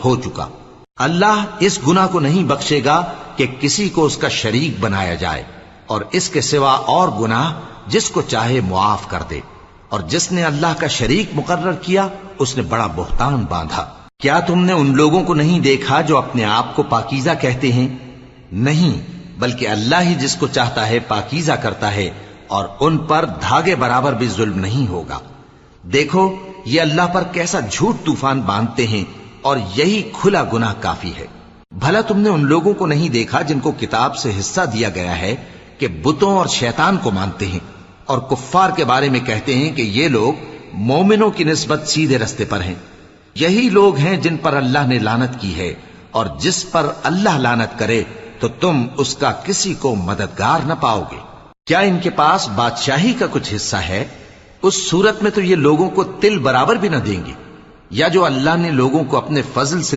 ہو چکا۔ اللہ اس گناہ کو نہیں بخشے گا کہ کسی کو اس کا شریک بنایا جائے، اور اس کے سوا اور گناہ جس کو چاہے معاف کر دے، اور جس نے اللہ کا شریک مقرر کیا اس نے بڑا بہتان باندھا۔ کیا تم نے ان لوگوں کو نہیں دیکھا جو اپنے آپ کو پاکیزہ کہتے ہیں؟ نہیں، بلکہ اللہ ہی جس کو چاہتا ہے پاکیزہ کرتا ہے، اور ان پر دھاگے برابر بھی ظلم نہیں ہوگا۔ دیکھو یہ اللہ پر کیسا جھوٹ طوفان باندھتے ہیں، اور یہی کھلا گناہ کافی ہے۔ بھلا تم نے ان لوگوں کو نہیں دیکھا جن کو کتاب سے حصہ دیا گیا ہے کہ بتوں اور شیطان کو مانتے ہیں، اور کفار کے بارے میں کہتے ہیں کہ یہ لوگ مومنوں کی نسبت سیدھے رستے پر ہیں۔ یہی لوگ ہیں جن پر اللہ نے لعنت کی ہے، اور جس پر اللہ لعنت کرے تو تم اس کا کسی کو مددگار نہ پاؤ گے۔ کیا ان کے پاس بادشاہی کا کچھ حصہ ہے؟ اس صورت میں تو یہ لوگوں کو تل برابر بھی نہ دیں گے۔ یا جو اللہ نے لوگوں کو اپنے فضل سے